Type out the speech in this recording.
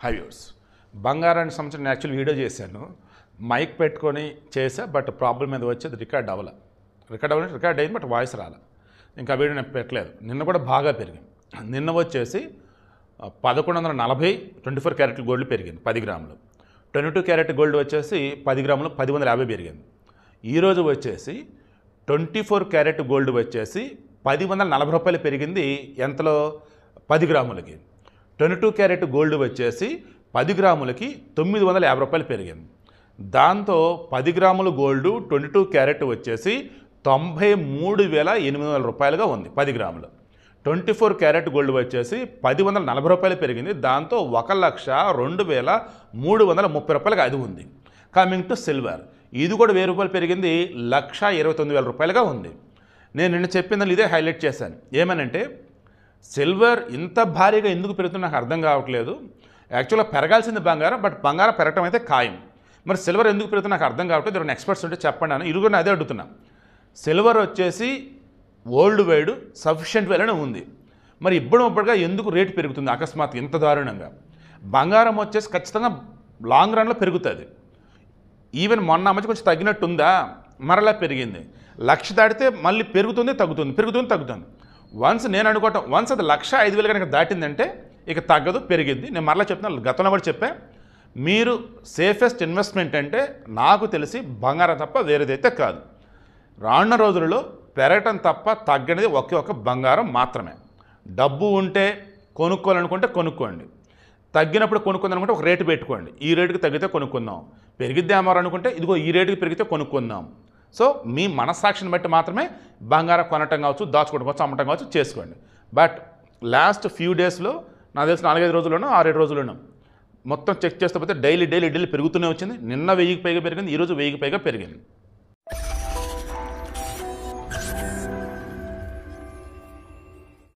హైవ్యూర్స్ బంగారానికి సంబంధించిన actual video చేశాను. మైక్ పెట్టుకొని చేసా, బట్ ప్రాబ్లం మీద వచ్చేది రికార్డ్ అయింది, బట్ వాయిస్ రాలే. ఇంకా వీడియో నేను పెట్టలేదు. నిన్న కూడా బాగా పెరిగింది. నిన్న వచ్చేసి 1140 24 క్యారెట్ల గోల్డ్ పెరిగింది 10 గ్రాములు. 22 క్యారెట్ గోల్డ్ వచ్చేసి 10 గ్రాములు 1050 పెరిగింది. ఈరోజు వచ్చేసి 24 క్యారెట్ గోల్డ్ వచ్చేసి 1040 రూపాయలు పెరిగింది. ఎంతలో? 10 గ్రాములకి. 22 క్యారెట్ గోల్డ్ వచ్చేసి 10 గ్రాములకి 950 రూపాయలు పెరిగింది. దాంతో 10 గ్రాముల గోల్డ్ 22 క్యారెట్ వచ్చేసి 93,800 రూపాయలుగా ఉంది 10 గ్రాములు. 24 క్యారెట్ గోల్డ్ వచ్చేసి 1040 రూపాయలు పెరిగింది. దాంతో 1,02,330 రూపాయలుగా అది ఉంది. కమింగ్ టు సిల్వర్, ఇది కూడా 1000 రూపాయలు పెరిగింది, 1,29,000 రూపాయలుగా ఉంది. నేను నిన్న చెప్పిందని ఇదే హైలైట్ చేశాను. ఏమనంటే సిల్వర్ ఇంత భారీగా ఎందుకు పెరుగుతుందో నాకు అర్థం కావట్లేదు. యాక్చువల్గా పెరగాల్సింది బంగారం, బట్ బంగారం పెరగటం అయితే ఖాయం. మరి సిల్వర్ ఎందుకు పెరుగుతుందో నాకు అర్థం కావట్లేదు. ఎవరైనా ఎక్స్పర్ట్స్ ఉంటే చెప్పండి అని ఇరుగురు అదే అడుగుతున్నా. సిల్వర్ వచ్చేసి వరల్డ్ వైడ్ సఫిషియెంట్ వేలనే ఉంది. మరి ఇప్పటిగా ఎందుకు రేటు పెరుగుతుంది అకస్మాత్ ఇంత దారుణంగా? బంగారం వచ్చేసి ఖచ్చితంగా లాంగ్ రన్లో పెరుగుతుంది. ఈవెన్ మొన్న మధ్య కొంచెం తగ్గినట్టు ఉందా, మరలా పెరిగింది. 1,00,000 దాటితే మళ్ళీ పెరుగుతుంది తగ్గుతుంది. వన్స్ నేను అనుకోవటం, వన్స్ అది 1,05,000 కనుక దాటిందంటే ఇక తగ్గదు, పెరిగింది. నేను మరలా చెప్తున్నాను, గతంలో కూడా చెప్పా, మీరు సేఫెస్ట్ ఇన్వెస్ట్మెంట్ అంటే నాకు తెలిసి బంగారం తప్ప వేరేదైతే కాదు. రానున్న రోజులలో పెరగటం తప్ప తగ్గనిది ఒకే ఒక బంగారం మాత్రమే. డబ్బు ఉంటే కొనుక్కోవాలనుకుంటే కొనుక్కోండి, తగ్గినప్పుడు కొనుక్కుందనుకుంటే ఒక రేటు పెట్టుకోండి. ఈ రేటుకి తగ్గితే కొనుక్కుందాం, పెరిగిద్దే అమ్మారనుకుంటే ఇదిగో ఈ రేటుకి పెరిగితే కొనుక్కుందాం. సో మీ మనస్సాక్షిని బట్టి మాత్రమే బంగారం కొనటం కావచ్చు, దాచుకోవడం కావచ్చు, అమ్మటం కావచ్చు చేసుకోండి. బట్ లాస్ట్ ఫ్యూ డేస్లో నాకు తెలిసి 4-5 రోజుల్లోనూ 6-7 రోజుల్లోనూ మొత్తం చెక్ చేస్తే పోతే డైలీ పెరుగుతూనే వచ్చింది. నిన్న 1000కి పైగా పెరిగింది, ఈరోజు 1000కి పైగా పెరిగింది.